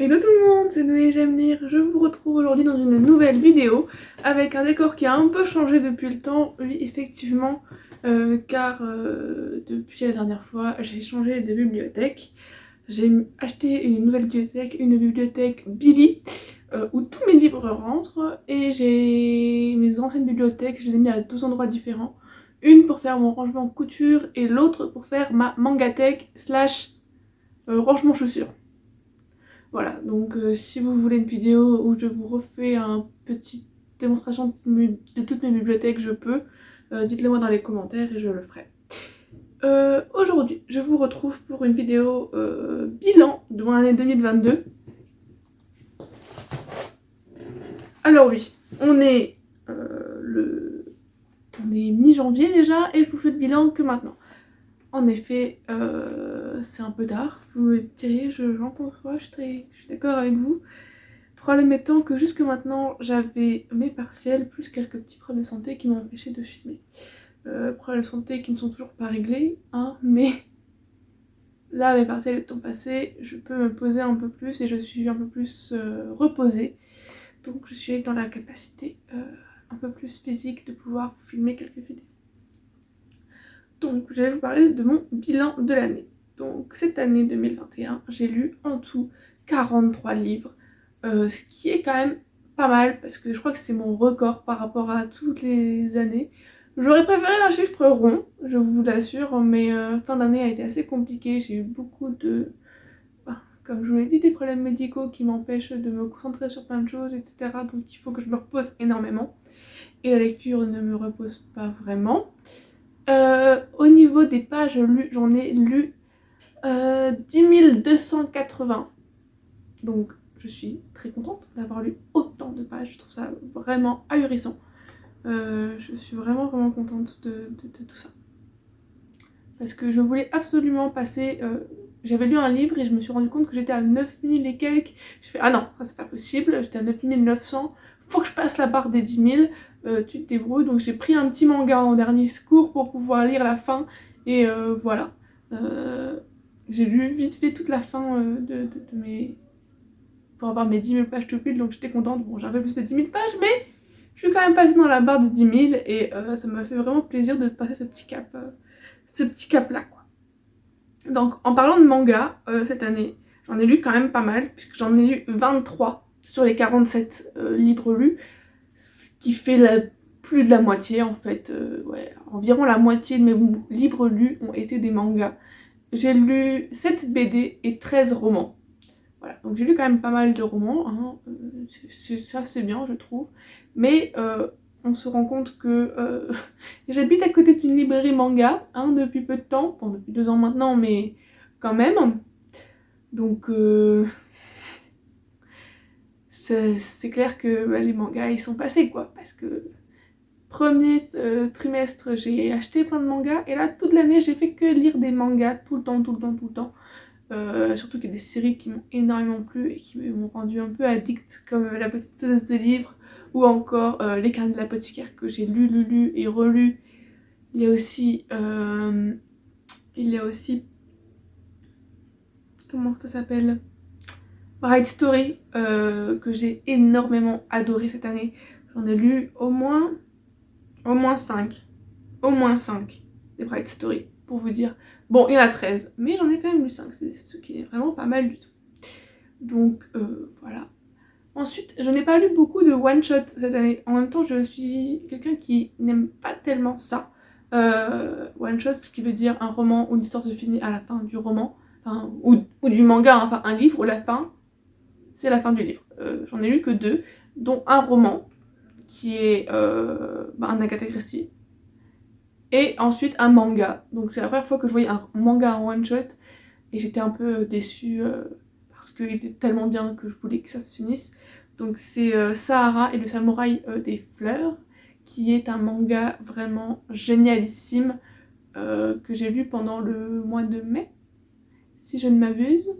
Hello tout le monde, c'est Noé, j'aime lire. Je vous retrouve aujourd'hui dans une nouvelle vidéo avec un décor qui a un peu changé depuis le temps. Oui, effectivement, car depuis la dernière fois, j'ai changé de bibliothèque. J'ai acheté une nouvelle bibliothèque, une bibliothèque Billy, où tous mes livres rentrent. Et j'ai mes anciennes bibliothèques, je les ai mis à 2 endroits différents. Une pour faire mon rangement couture et l'autre pour faire ma mangathèque slash rangement chaussures. Voilà, donc si vous voulez une vidéo où je vous refais une petite démonstration de toutes mes bibliothèques, je peux. Dites-le moi dans les commentaires et je le ferai. Aujourd'hui, je vous retrouve pour une vidéo bilan de mon année 2022. Alors oui, on est mi-janvier déjà et je vous fais le bilan que maintenant. En effet, c'est un peu tard, vous me direz, j'en pense quoi, je suis d'accord avec vous. Le problème étant que jusque maintenant, j'avais mes partiels plus quelques petits problèmes de santé qui m'ont empêché de filmer. Problèmes de santé qui ne sont toujours pas réglés, hein, mais là mes partiels étant passés, je peux me poser un peu plus et je suis un peu plus reposée. Donc je suis dans la capacité un peu plus physique de pouvoir filmer quelques vidéos. Donc je vais vous parler de mon bilan de l'année. Donc cette année 2021, j'ai lu en tout 43 livres, ce qui est quand même pas mal parce que je crois que c'est mon record par rapport à toutes les années. J'aurais préféré un chiffre rond, je vous l'assure, mais fin d'année a été assez compliquée, j'ai eu beaucoup de... comme je vous l'ai dit, des problèmes médicaux qui m'empêchent de me concentrer sur plein de choses, etc. Donc il faut que je me repose énormément. Et la lecture ne me repose pas vraiment. Au niveau des pages lues, j'en ai lu 10 280. Donc je suis très contente d'avoir lu autant de pages, je trouve ça vraiment ahurissant. Je suis vraiment contente de tout ça. Parce que je voulais absolument passer... j'avais lu un livre et je me suis rendu compte que j'étais à 9000 et quelques. J'ai fait ah non, ça c'est pas possible, j'étais à 9900, faut que je passe la barre des 10 000. Tu te débrouilles, donc j'ai pris un petit manga en dernier secours pour pouvoir lire la fin et voilà. J'ai lu vite fait toute la fin de mes... pour avoir mes 10 000 pages tout pile, donc j'étais contente. Bon, j'ai un peu plus de 10 000 pages, mais je suis quand même passée dans la barre des 10 000 et ça m'a fait vraiment plaisir de passer ce petit cap là quoi. Donc en parlant de manga, cette année, j'en ai lu quand même pas mal, puisque j'en ai lu 23 sur les 47 livres lus, ce qui fait plus de la moitié en fait, ouais, environ la moitié de mes livres lus ont été des mangas. J'ai lu 7 BD et 13 romans. Voilà, donc j'ai lu quand même pas mal de romans, hein, ça c'est bien je trouve, mais on se rend compte que j'habite à côté d'une librairie manga, hein, depuis peu de temps, bon depuis 2 ans maintenant, mais quand même, donc c'est clair que les mangas ils sont passés quoi, parce que premier trimestre j'ai acheté plein de mangas, et là toute l'année j'ai fait que lire des mangas tout le temps. Surtout qu'il y a des séries qui m'ont énormément plu et qui m'ont rendu un peu addict, comme La Petite Faiseuse de Livres ou encore Les Carnets de l'Apothicaire que j'ai lu et relu. Il y a aussi comment ça s'appelle, Bright Story, que j'ai énormément adoré cette année. J'en ai lu au moins 5 des Bright Story, pour vous dire. Bon, il y en a 13, mais j'en ai quand même lu 5, c'est ce qui est vraiment pas mal du tout. Donc voilà. Ensuite, je n'ai pas lu beaucoup de one-shot cette année. En même temps, je suis quelqu'un qui n'aime pas tellement ça. One-shot, ce qui veut dire un roman où l'histoire se finit à la fin du roman, enfin, ou du manga, hein, enfin un livre où la fin, c'est la fin du livre. J'en ai lu que 2, dont un roman qui est un Agatha Christie, et ensuite un manga. Donc c'est la première fois que je voyais un manga en one-shot, et j'étais un peu déçue parce qu'il était tellement bien que je voulais que ça se finisse. Donc c'est Sahara et le samouraï des fleurs, qui est un manga vraiment génialissime que j'ai lu pendant le mois de mai, si je ne m'abuse.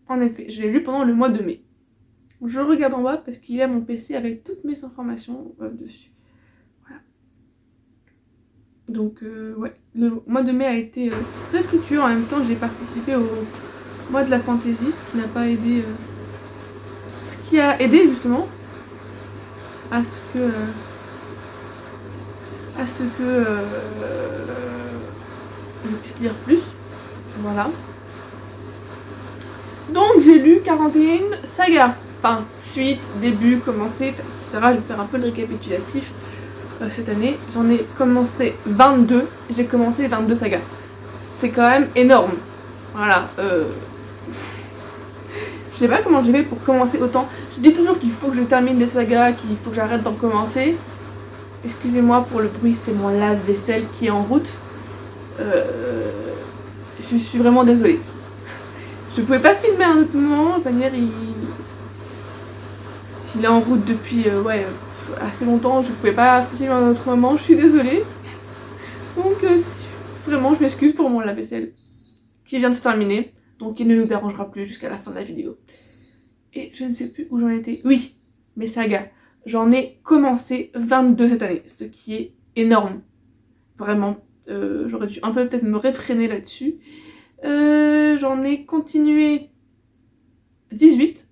En effet, je l'ai lu pendant le mois de mai. Je regarde en bas parce qu'il y a mon PC avec toutes mes informations dessus. Voilà. Donc ouais, le mois de mai a été très fructueux. En même temps, j'ai participé au mois de la fantaisie, ce qui n'a pas aidé... ce qui a aidé justement à ce que... je puisse dire plus. Voilà. Donc j'ai lu 41 sagas. Enfin, suite, début, commencé, etc. Je vais faire un peu le récapitulatif. Cette année, j'en ai commencé 22. J'ai commencé 22 sagas. C'est quand même énorme. Voilà. Je sais pas comment j'ai fait pour commencer autant. Je dis toujours qu'il faut que je termine des sagas, qu'il faut que j'arrête d'en commencer. Excusez-moi pour le bruit, c'est mon lave-vaisselle qui est en route. Je suis vraiment désolée. Je pouvais pas filmer à un autre moment, Panière il est en route depuis assez longtemps, je pouvais pas filmer à un autre moment, je suis désolée. Donc vraiment je m'excuse pour mon lave-vaisselle qui vient de se terminer, donc il ne nous dérangera plus jusqu'à la fin de la vidéo. Et je ne sais plus où j'en étais. Oui, mes sagas. J'en ai commencé 22 cette année, ce qui est énorme. Vraiment, j'aurais dû un peu peut-être me réfréner là-dessus. J'en ai continué 18.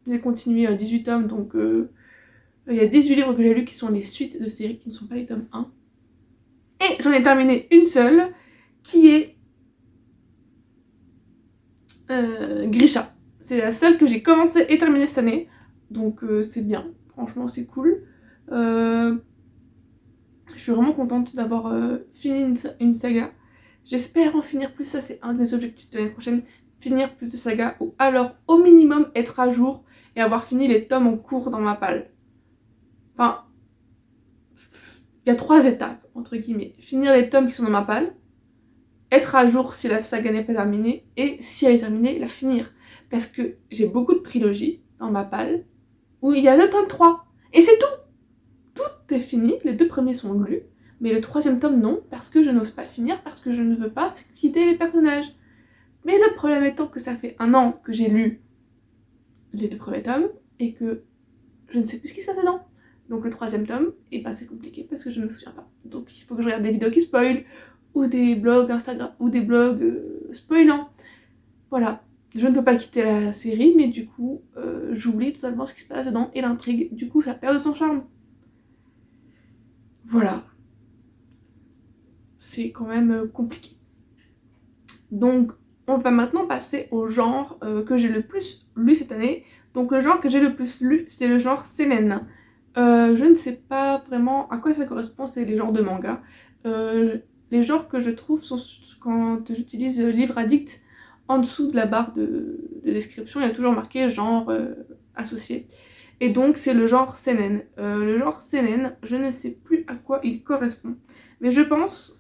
J'ai continué 18 tomes, donc il y a 18 livres que j'ai lus qui sont les suites de séries, qui ne sont pas les tomes 1. Et j'en ai terminé une seule, qui est Grisha. C'est la seule que j'ai commencé et terminée cette année, donc c'est bien, franchement c'est cool. Je suis vraiment contente d'avoir fini une saga. J'espère en finir plus, ça c'est un de mes objectifs de l'année prochaine, finir plus de sagas, ou alors au minimum être à jour et avoir fini les tomes en cours dans ma palle. Enfin, il y a 3 étapes, entre guillemets. Finir les tomes qui sont dans ma palle, être à jour si la saga n'est pas terminée, et si elle est terminée, la finir. Parce que j'ai beaucoup de trilogies dans ma palle, où il y a le tome 3, et c'est tout. Tout est fini, les 2 premiers sont lus, mais le 3e tome non, parce que je n'ose pas le finir, parce que je ne veux pas quitter les personnages. Mais le problème étant que ça fait 1 an que j'ai lu les 2 premiers tomes, et que je ne sais plus ce qui se passe dedans. Donc le 3e tome, et bah c'est compliqué parce que je ne me souviens pas. Donc il faut que je regarde des vidéos qui spoilent, ou des blogs Instagram, ou des blogs spoilants. Voilà, je ne peux pas quitter la série, mais du coup, j'oublie totalement ce qui se passe dedans, et l'intrigue, du coup ça perd de son charme. Voilà. C'est quand même compliqué. Donc on va maintenant passer au genre que j'ai le plus lu cette année. Donc le genre que j'ai le plus lu, c'est le genre seinen. Je ne sais pas vraiment à quoi ça correspond, c'est les genres de manga. Les genres que je trouve sont quand j'utilise livre addict, en dessous de la barre de description, il y a toujours marqué genre associé. Et donc c'est le genre seinen. Le genre seinen, je ne sais plus à quoi il correspond. Mais je pense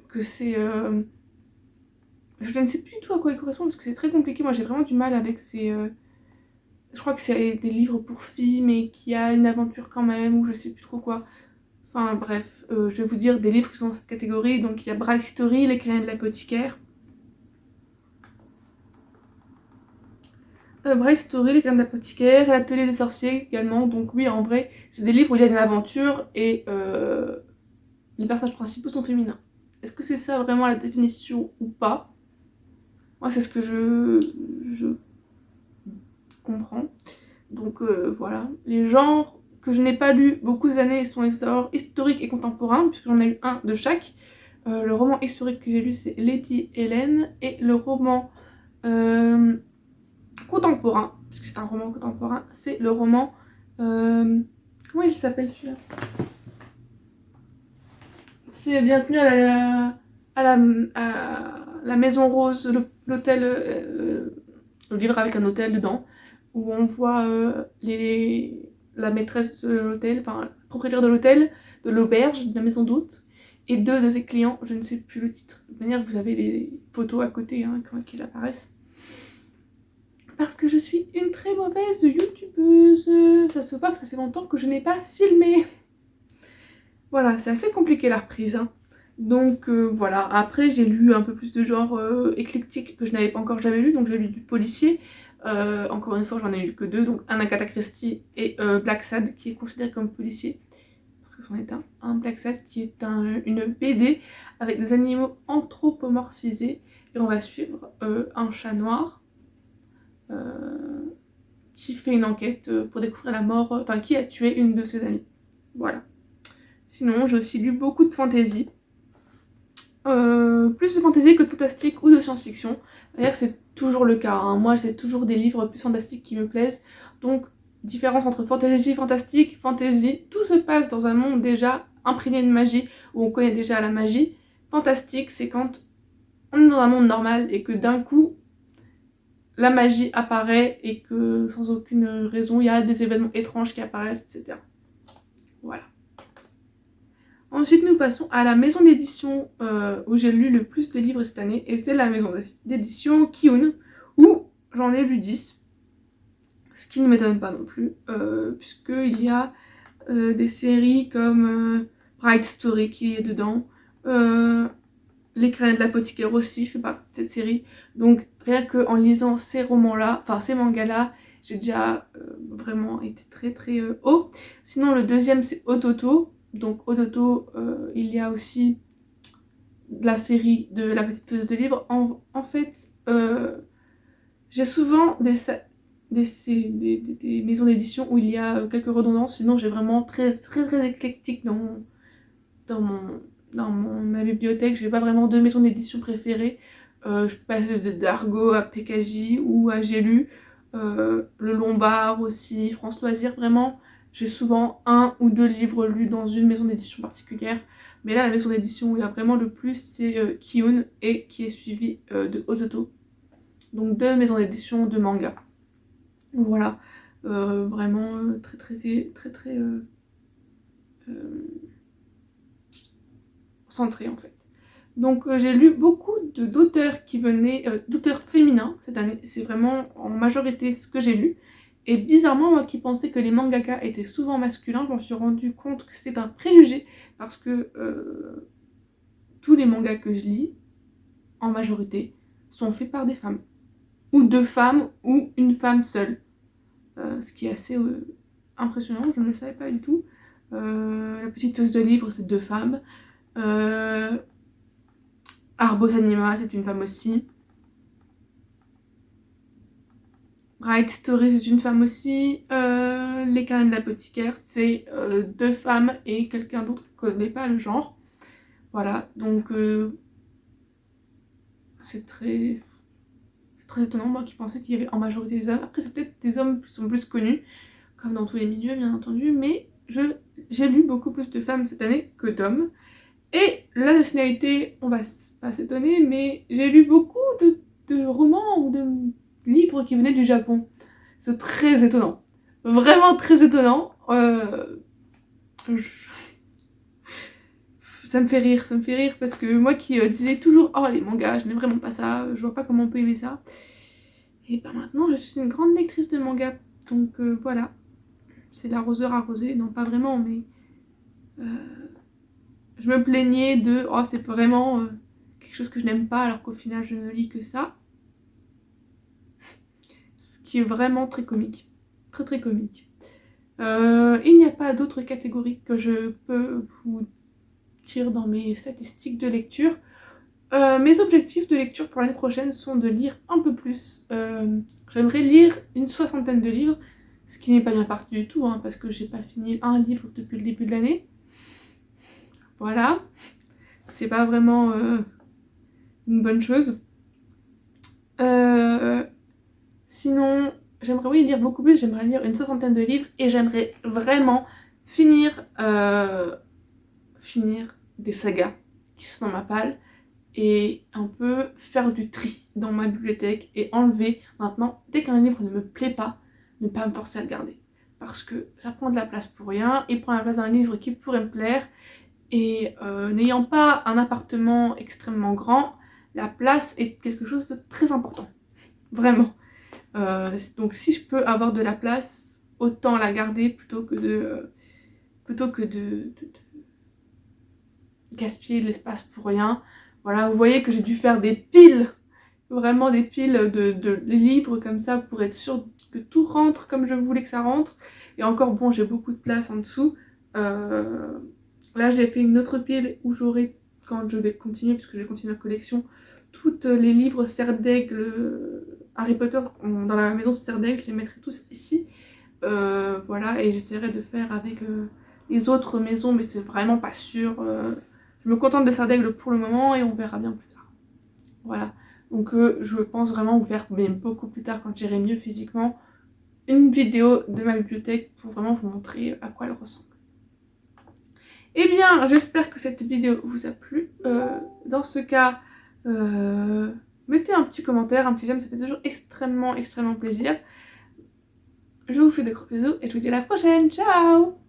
que c'est... je ne sais plus du tout à quoi il correspond parce que c'est très compliqué. Moi j'ai vraiment du mal avec ces... Je crois que c'est des livres pour filles mais qui a une aventure quand même, ou je sais plus trop quoi. Enfin bref, je vais vous dire des livres qui sont dans cette catégorie. Donc il y a Bright Story, Les Câlins de l'apothicaire. Bright Story, Les Câlins de l'apothicaire, L'Atelier des sorciers également. Donc oui, en vrai, c'est des livres où il y a une aventure et les personnages principaux sont féminins. Est-ce que c'est ça vraiment la définition ou pas? Moi c'est ce que je comprends. Donc voilà. Les genres que je n'ai pas lu beaucoup ces années sont les genres historiques et contemporains, puisque j'en ai eu un de chaque. Le roman historique que j'ai lu c'est Lady Hélène, et le roman contemporain, puisque c'est un roman contemporain, c'est le roman... comment il s'appelle celui-là? C'est Bienvenue à la Maison Rose, l'hôtel, le livre avec un hôtel dedans, où on voit la maîtresse de l'hôtel, enfin le propriétaire de l'hôtel, de l'auberge, de la maison d'hôte, et 2 de ses clients, je ne sais plus le titre. De toute manière, vous avez les photos à côté hein, quand ils apparaissent. Parce que je suis une très mauvaise youtubeuse. Ça se voit que ça fait longtemps que je n'ai pas filmé. Voilà, c'est assez compliqué la reprise. Hein. Donc voilà, après j'ai lu un peu plus de genre éclectique que je n'avais encore jamais lu. Donc j'ai lu du policier. Encore une fois, j'en ai lu que 2. Donc un Agatha Christie et Black Sad qui est considéré comme policier. parce que c'en est un Black Sad qui est une BD avec des animaux anthropomorphisés, et on va suivre un chat noir qui fait une enquête pour découvrir la mort, enfin qui a tué une de ses amies. Voilà. Sinon, j'ai aussi lu beaucoup de fantasy. Plus de fantasy que de fantastique ou de science-fiction. D'ailleurs, c'est toujours le cas. Hein. Moi, j'ai toujours des livres plus fantastiques qui me plaisent. Donc, différence entre fantasy, fantastique, fantasy, tout se passe dans un monde déjà imprégné de magie, où on connaît déjà la magie. Fantastique, c'est quand on est dans un monde normal et que d'un coup, la magie apparaît et que sans aucune raison, il y a des événements étranges qui apparaissent, etc. Voilà. Ensuite, nous passons à la maison d'édition où j'ai lu le plus de livres cette année, et c'est la maison d'édition Kiun, où j'en ai lu 10, ce qui ne m'étonne pas non plus, puisqu'il y a des séries comme Bright Story qui est dedans, Les Crânes de l'apothicaire aussi fait partie de cette série, donc rien qu'en lisant ces romans-là, enfin ces mangas-là, j'ai déjà vraiment été très très haut. Sinon, le deuxième c'est Ototo. Donc Ototo, il y a aussi la série de La Petite Feuilleuse de Livres. En fait, j'ai souvent des maisons d'édition où il y a quelques redondances. Sinon, j'ai vraiment très éclectique dans ma bibliothèque. J'ai pas vraiment deux maisons d'édition préférées. Je passe de Dargo à PKJ ou à J'ai lu. Le Lombard aussi, France Loisirs, vraiment. J'ai souvent un ou deux livres lus dans une maison d'édition particulière. Mais là, la maison d'édition où il y a vraiment le plus, c'est Kiun, et qui est suivi de Ototo. Donc deux maisons d'édition de manga. Voilà. Vraiment très centré en fait. Donc j'ai lu beaucoup d'auteurs qui venaient, d'auteurs féminins cette année. C'est vraiment en majorité ce que j'ai lu. Et bizarrement, moi qui pensais que les mangaka étaient souvent masculins, je m'en suis rendu compte que c'était un préjugé, parce que tous les mangas que je lis, en majorité, sont faits par des femmes. Ou deux femmes, ou une femme seule. Ce qui est assez impressionnant, je ne le savais pas du tout. La Petite Feuilleuse de Livres, c'est deux femmes. Arbos Anima, c'est une femme aussi. Bright Story, c'est une femme aussi. Les Cannes de l'apothicaire, c'est deux femmes et quelqu'un d'autre qui ne connaît pas le genre. Voilà, donc c'est très étonnant, moi qui pensais qu'il y avait en majorité des hommes. Après, c'est peut-être des hommes qui sont plus connus, comme dans tous les milieux, bien entendu, mais j'ai lu beaucoup plus de femmes cette année que d'hommes. Et la nationalité, on va pas s'étonner, mais j'ai lu beaucoup de romans ou de livres qui venaient du Japon. C'est très étonnant. Vraiment très étonnant. Ça me fait rire parce que moi qui disais toujours « Oh, les mangas, je n'aime vraiment pas ça, je vois pas comment on peut aimer ça. » Et ben maintenant, je suis une grande lectrice de manga. Donc voilà. C'est l'arroseur arrosé. Non, pas vraiment, mais... je me plaignais de « Oh, c'est vraiment quelque chose que je n'aime pas, alors qu'au final, je ne lis que ça. » Ce qui est vraiment très comique. Très comique. Il n'y a pas d'autres catégories que je peux vous dire dans mes statistiques de lecture. Mes objectifs de lecture pour l'année prochaine sont de lire un peu plus. J'aimerais lire une 60aine de livres, ce qui n'est pas bien parti du tout, hein, parce que j'ai pas fini un livre depuis le début de l'année. Voilà, c'est pas vraiment une bonne chose. Sinon, j'aimerais oui lire beaucoup plus, j'aimerais lire une 60aine de livres, et j'aimerais vraiment finir des sagas qui sont dans ma palle, et un peu faire du tri dans ma bibliothèque et enlever maintenant, dès qu'un livre ne me plaît pas, ne pas me forcer à le garder. Parce que ça prend de la place pour rien, il prend la place d'un livre qui pourrait me plaire, et n'ayant pas un appartement extrêmement grand, la place est quelque chose de très important. Vraiment. Donc si je peux avoir de la place, autant la garder plutôt que de gaspiller de l'espace pour rien. Voilà, vous voyez que j'ai dû faire des piles, vraiment des piles de livres comme ça pour être sûre que tout rentre comme je voulais que ça rentre. Et encore bon, j'ai beaucoup de place en dessous, Là j'ai fait une autre pile où j'aurai, quand je vais continuer, puisque je vais continuer ma collection, toutes les livres Serre d'Aigle Harry Potter dans la maison Serre d'Aigle, je les mettrai tous ici. Voilà, et j'essaierai de faire avec les autres maisons, mais c'est vraiment pas sûr. Je me contente de Serre d'Aigle pour le moment et on verra bien plus tard. Voilà, donc je pense vraiment vous faire, mais beaucoup plus tard quand j'irai mieux physiquement, une vidéo de ma bibliothèque pour vraiment vous montrer à quoi elle ressemble. Eh bien, j'espère que cette vidéo vous a plu. Dans ce cas, mettez un petit commentaire, un petit j'aime, ça fait toujours extrêmement plaisir. Je vous fais de gros bisous et je vous dis à la prochaine. Ciao!